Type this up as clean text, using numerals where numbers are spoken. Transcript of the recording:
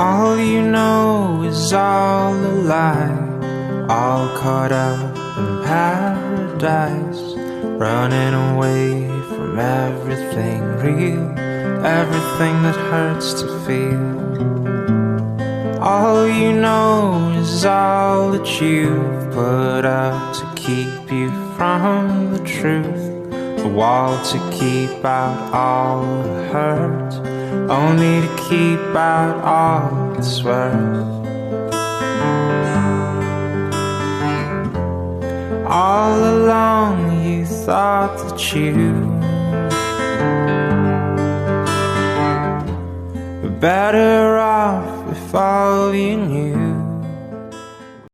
All you know is all a lie, all caught up in paradise, running away from everything real, everything that hurts to feel. All you know is all that you've put up to keep you from the truth, a wall to keep out all the hurt, only to keep out all it's worth. All along you thought that you were better off if all you knew